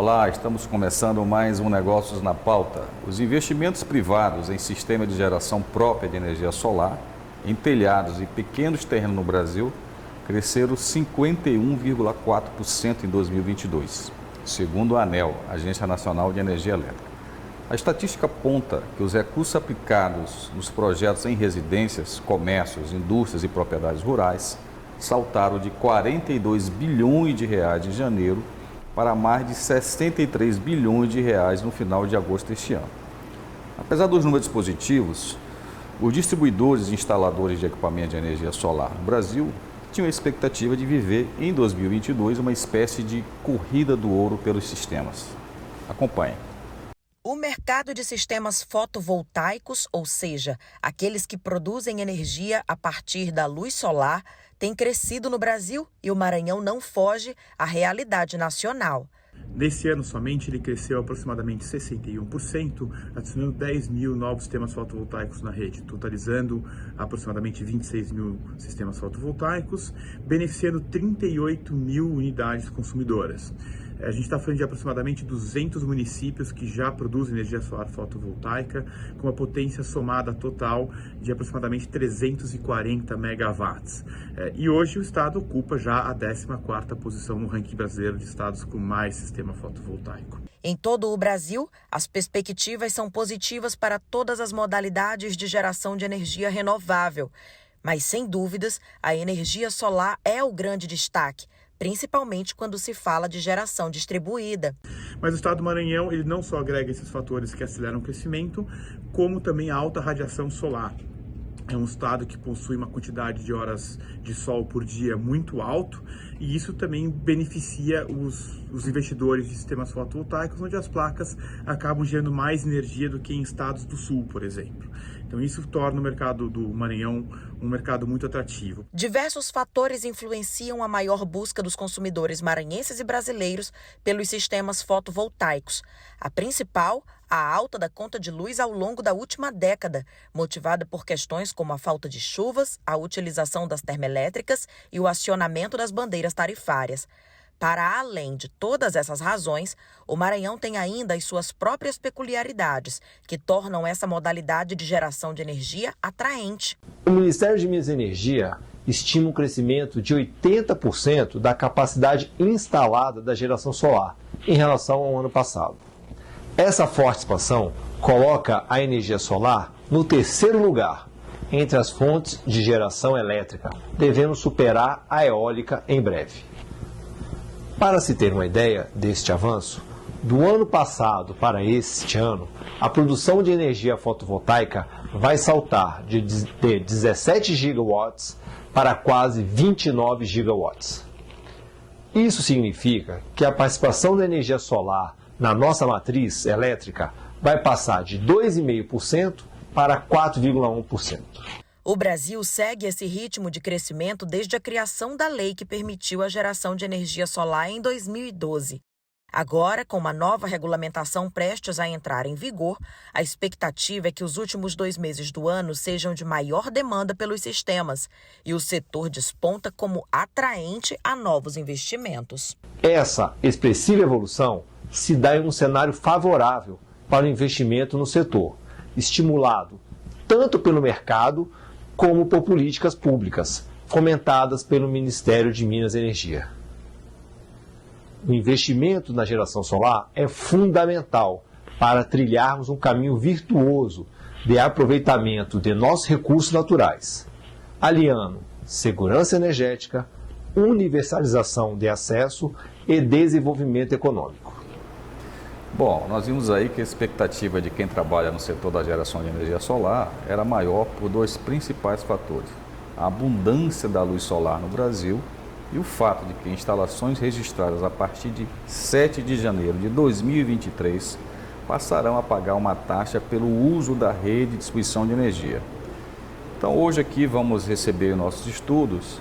Olá, estamos começando mais um Negócios na Pauta. Os investimentos privados em sistema de geração própria de energia solar, em telhados e pequenos terrenos no Brasil, cresceram 51,4% em 2022, segundo a ANEEL, Agência Nacional de Energia Elétrica. A estatística aponta que os recursos aplicados nos projetos em residências, comércios, indústrias e propriedades rurais saltaram de 42 bilhões de reais em janeiro para mais de 63 bilhões de reais no final de agosto deste ano. Apesar dos números positivos, os distribuidores e instaladores de equipamento de energia solar no Brasil tinham a expectativa de viver em 2022 uma espécie de corrida do ouro pelos sistemas. Acompanhe. O mercado de sistemas fotovoltaicos, ou seja, aqueles que produzem energia a partir da luz solar, tem crescido no Brasil e o Maranhão não foge à realidade nacional. Nesse ano somente ele cresceu aproximadamente 61%, adicionando 10 mil novos sistemas fotovoltaicos na rede, totalizando aproximadamente 26 mil sistemas fotovoltaicos, beneficiando 38 mil unidades consumidoras. A gente está falando de aproximadamente 200 municípios que já produzem energia solar fotovoltaica, com uma potência somada total de aproximadamente 340 megawatts. E hoje o estado ocupa já a 14ª posição no ranking brasileiro de estados com mais sistema fotovoltaico. Em todo o Brasil, as perspectivas são positivas para todas as modalidades de geração de energia renovável. Mas, sem dúvidas, a energia solar é o grande destaque, principalmente quando se fala de geração distribuída. Mas o estado do Maranhão ele não só agrega esses fatores que aceleram o crescimento, como também a alta radiação solar. É um estado que possui uma quantidade de horas de sol por dia muito alto e isso também beneficia os investidores de sistemas fotovoltaicos, onde as placas acabam gerando mais energia do que em estados do sul, por exemplo. Então isso torna o mercado do Maranhão um mercado muito atrativo. Diversos fatores influenciam a maior busca dos consumidores maranhenses e brasileiros pelos sistemas fotovoltaicos. A principal, a alta da conta de luz ao longo da última década, motivada por questões como a falta de chuvas, a utilização das termoelétricas e o acionamento das bandeiras tarifárias. Para além de todas essas razões, o Maranhão tem ainda as suas próprias peculiaridades, que tornam essa modalidade de geração de energia atraente. O Ministério de Minas e Energia estima um crescimento de 80% da capacidade instalada da geração solar em relação ao ano passado. Essa forte expansão coloca a energia solar no terceiro lugar entre as fontes de geração elétrica, devendo superar a eólica em breve. Para se ter uma ideia deste avanço, do ano passado para este ano, a produção de energia fotovoltaica vai saltar de 17 gigawatts para quase 29 gigawatts. Isso significa que a participação da energia solar na nossa matriz elétrica vai passar de 2,5% para 4,1%. O Brasil segue esse ritmo de crescimento desde a criação da lei que permitiu a geração de energia solar em 2012. Agora, com uma nova regulamentação prestes a entrar em vigor, a expectativa é que os últimos 2 meses do ano sejam de maior demanda pelos sistemas e o setor desponta como atraente a novos investimentos. Essa expressiva evolução se dá em um cenário favorável para o investimento no setor, estimulado tanto pelo mercado como por políticas públicas, fomentadas pelo Ministério de Minas e Energia. O investimento na geração solar é fundamental para trilharmos um caminho virtuoso de aproveitamento de nossos recursos naturais, aliando segurança energética, universalização de acesso e desenvolvimento econômico. Bom, nós vimos aí que a expectativa de quem trabalha no setor da geração de energia solar era maior por 2 principais fatores: a abundância da luz solar no Brasil e o fato de que instalações registradas a partir de 7 de janeiro de 2023 passarão a pagar uma taxa pelo uso da rede de distribuição de energia. Então hoje aqui vamos receber nossos estudos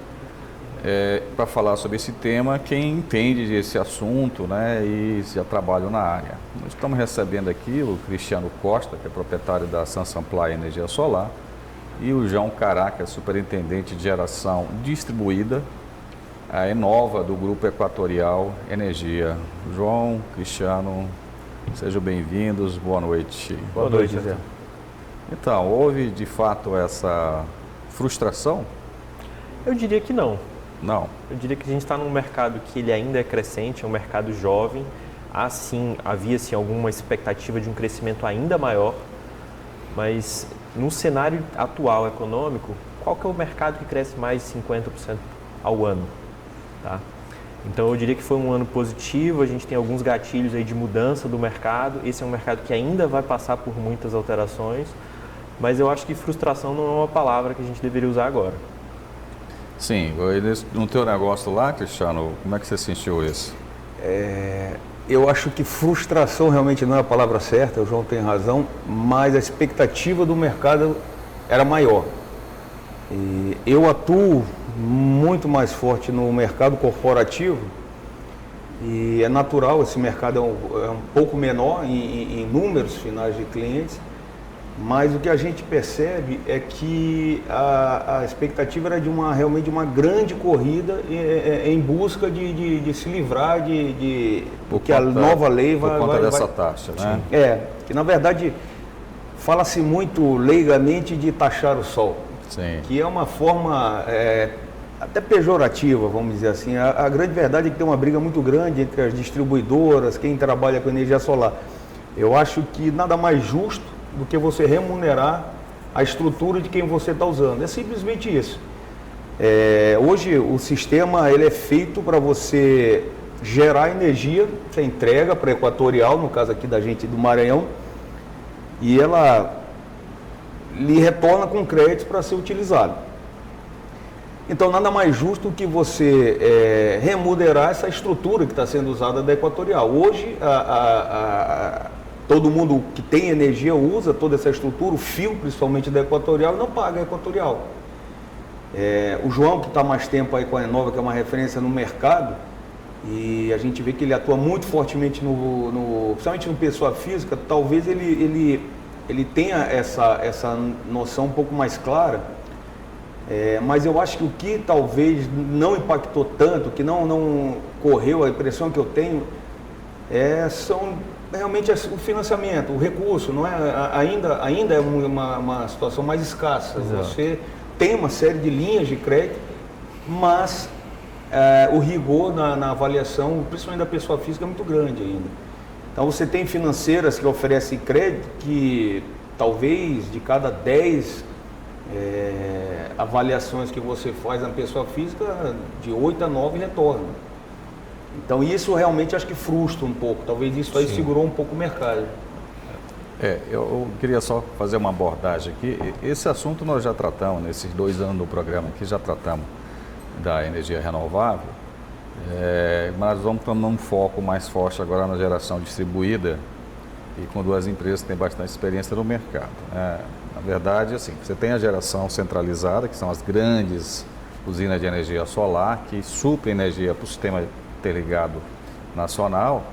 para falar sobre esse tema quem entende desse assunto, né, e já trabalha na área. Nós estamos recebendo aqui o Cristiano Costa, que é proprietário da Sansamply Energia Solar, e o João Cará, que é superintendente de geração distribuída a Enova do Grupo Equatorial Energia. João, Cristiano, sejam bem-vindos, boa noite. Boa noite, Zé. Então, houve de fato essa frustração? Eu diria que não. Não. Eu diria que a gente está num mercado que ele ainda é crescente, é um mercado jovem. Havia sim alguma expectativa de um crescimento ainda maior, mas no cenário atual econômico, qual que é o mercado que cresce mais de 50% ao ano? Tá? Então eu diria que foi um ano positivo, a gente tem alguns gatilhos aí de mudança do mercado, esse é um mercado que ainda vai passar por muitas alterações, mas eu acho que frustração não é uma palavra que a gente deveria usar agora. Sim, no teu negócio lá, Cristiano, como é que você sentiu isso? Eu acho que frustração realmente não é a palavra certa, o João tem razão, mas a expectativa do mercado era maior. E eu atuo muito mais forte no mercado corporativo e é natural, esse mercado é um pouco menor em números finais de clientes, mas o que a gente percebe é que a expectativa era realmente de uma grande corrida em busca de se livrar porque a nova lei vai... Por conta dessa taxa, né? Que na verdade fala-se muito leigamente de taxar o sol. Sim. Que é uma forma até pejorativa, vamos dizer assim. A grande verdade é que tem uma briga muito grande entre as distribuidoras, quem trabalha com energia solar. Eu acho que nada mais justo do que você remunerar a estrutura de quem você está usando. É simplesmente isso. Hoje o sistema ele é feito para você gerar energia, você entrega para a Equatorial, no caso aqui da gente do Maranhão, e ela lhe retorna com créditos para ser utilizado. Então nada mais justo que você remunerar essa estrutura que está sendo usada da Equatorial. Hoje todo mundo que tem energia usa toda essa estrutura, o fio principalmente da Equatorial, não paga a Equatorial. O João, que está mais tempo aí com a Enova, que é uma referência no mercado, e a gente vê que ele atua muito fortemente principalmente no pessoa física, talvez ele tenha essa noção um pouco mais clara, mas eu acho que o que talvez não impactou tanto, que não correu, a impressão que eu tenho, são realmente o financiamento, o recurso, não é? Ainda é uma situação mais escassa. Exato. Você tem uma série de linhas de crédito, mas o rigor na avaliação, principalmente da pessoa física, é muito grande ainda. Então você tem financeiras que oferecem crédito que talvez de cada 10 avaliações que você faz na pessoa física, de 8 a 9 retornam. Então isso realmente acho que frustra um pouco, talvez isso aí segurou um pouco o mercado. Eu queria só fazer uma abordagem aqui. Esse assunto nós já tratamos, nesses 2 anos do programa aqui, já tratamos da energia renovável, mas vamos tomar um foco mais forte agora na geração distribuída e com 2 empresas que têm bastante experiência no mercado. Na verdade, assim, você tem a geração centralizada, que são as grandes usinas de energia solar, que suprem energia para o sistema interligado nacional,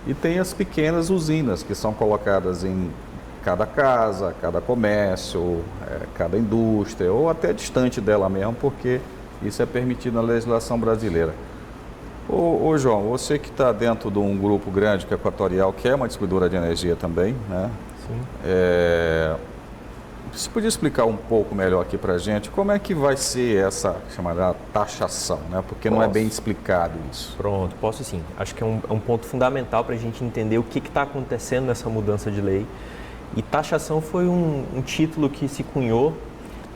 e tem as pequenas usinas que são colocadas em cada casa, cada comércio, cada indústria, ou até distante dela mesmo, porque isso é permitido na legislação brasileira. Ô João, você que está dentro de um grupo grande que é Equatorial, que é uma distribuidora de energia também, né? Sim. Você podia explicar um pouco melhor aqui para a gente como é que vai ser essa chamada taxação, né? Porque não é bem explicado isso. Pronto, posso sim. Acho que é um ponto fundamental para a gente entender o que está acontecendo nessa mudança de lei. E taxação foi um título que se cunhou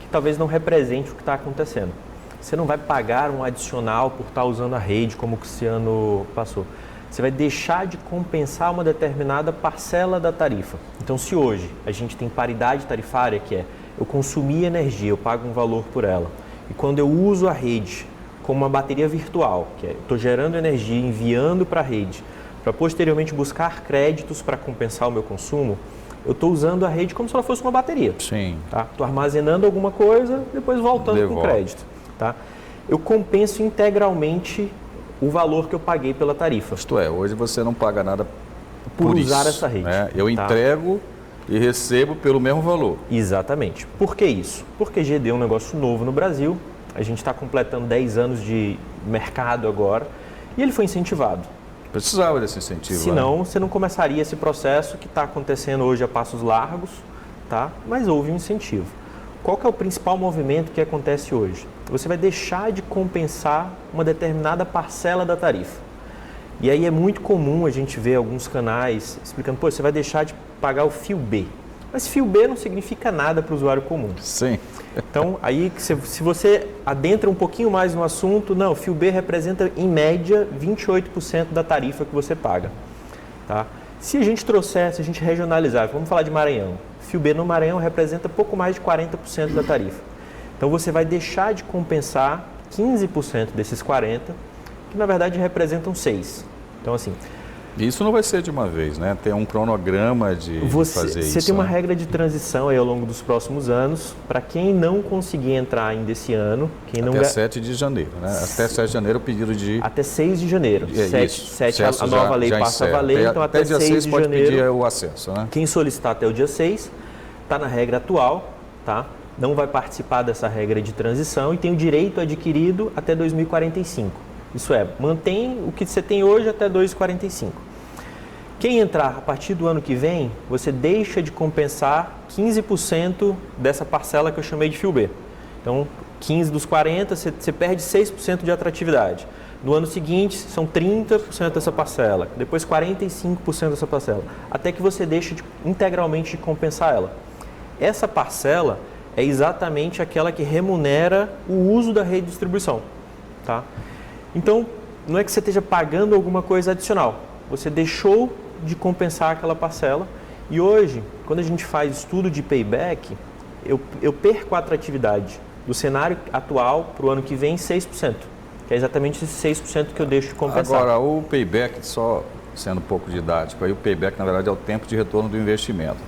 que talvez não represente o que está acontecendo. Você não vai pagar um adicional por estar usando a rede, como o Cristiano passou. Você vai deixar de compensar uma determinada parcela da tarifa. Então, se hoje a gente tem paridade tarifária, que é eu consumi energia, eu pago um valor por ela, e quando eu uso a rede como uma bateria virtual, que é estou gerando energia, enviando para a rede, para posteriormente buscar créditos para compensar o meu consumo, eu estou usando a rede como se ela fosse uma bateria. Sim. Tá? Estou armazenando alguma coisa, depois voltando com crédito. Tá? Eu compenso integralmente o valor que eu paguei pela tarifa. Isto é, hoje você não paga nada por usar isso, essa rede. Né? Eu entrego e recebo pelo mesmo valor. Exatamente. Por que isso? Porque GD é um negócio novo no Brasil. A gente está completando 10 anos de mercado agora e ele foi incentivado. Precisava desse incentivo. Senão, você não começaria esse processo que está acontecendo hoje a passos largos, tá? Mas houve um incentivo. Qual que é o principal movimento que acontece hoje? Você vai deixar de compensar uma determinada parcela da tarifa. E aí é muito comum a gente ver alguns canais explicando, pô, você vai deixar de pagar o fio B. Mas fio B não significa nada para o usuário comum. Sim. Então, aí se você adentra um pouquinho mais no assunto, não, fio B representa em média 28% da tarifa que você paga. Tá? Se a gente regionalizar, vamos falar de Maranhão. Fio B no Maranhão representa pouco mais de 40% da tarifa. Então você vai deixar de compensar 15% desses 40%, que na verdade representam 6%. Então assim... Isso não vai ser de uma vez, né? Tem um cronograma de fazer isso. Você tem uma regra de transição aí ao longo dos próximos anos. Para quem não conseguir entrar ainda esse ano... Até 7 de janeiro, né? Até 7 de janeiro o pedido de... Até 6 de janeiro. Isso. 7 a nova lei passa a valer, então até dia 6 pode pedir o acesso, né? Quem solicitar até o dia 6 está na regra atual, tá? Não vai participar dessa regra de transição e tem o direito adquirido até 2045. Isso é, mantém o que você tem hoje até 2045. Quem entrar a partir do ano que vem, você deixa de compensar 15% dessa parcela que eu chamei de fio B. Então, 15 dos 40, você perde 6% de atratividade. No ano seguinte, são 30% dessa parcela, depois 45% dessa parcela, até que você deixa integralmente de compensar ela. Essa parcela é exatamente aquela que remunera o uso da rede de distribuição. Tá? Então, não é que você esteja pagando alguma coisa adicional, você deixou de compensar aquela parcela e hoje, quando a gente faz estudo de payback, eu perco a atratividade do cenário atual para o ano que vem 6%, que é exatamente esse 6% que eu deixo de compensar. Agora, o payback, só sendo um pouco didático, aí o payback na verdade é o tempo de retorno do investimento.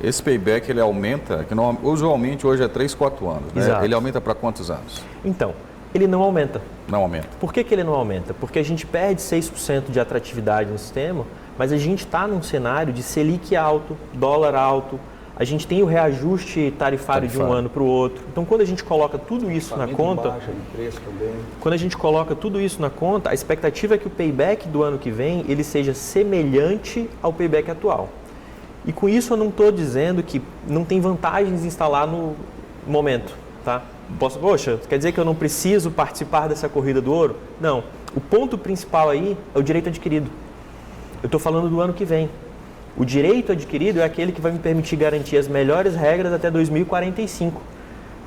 Esse payback ele aumenta, que usualmente hoje é 3, 4 anos, né? Exato. Ele aumenta para quantos anos? Então, ele não aumenta. Não aumenta. Por que ele não aumenta? Porque a gente perde 6% de atratividade no sistema, mas a gente está num cenário de Selic alto, dólar alto, a gente tem o reajuste tarifário de um ano para o outro. Então, quando a gente coloca tudo isso na conta, quando a gente coloca tudo isso na conta, a expectativa é que o payback do ano que vem ele seja semelhante ao payback atual. E com isso eu não estou dizendo que não tem vantagens em instalar no momento, tá? Poxa, quer dizer que eu não preciso participar dessa corrida do ouro? Não. O ponto principal aí é o direito adquirido. Eu estou falando do ano que vem. O direito adquirido é aquele que vai me permitir garantir as melhores regras até 2045.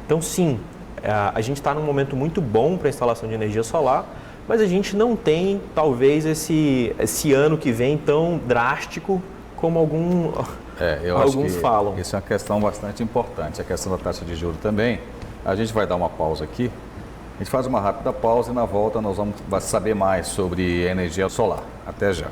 Então, sim, a gente está num momento muito bom para a instalação de energia solar, mas a gente não tem, talvez, esse ano que vem tão drástico como alguns falam. Isso é uma questão bastante importante, a questão da taxa de juros também. A gente vai dar uma pausa aqui, a gente faz uma rápida pausa e na volta nós vamos saber mais sobre energia solar. Até já.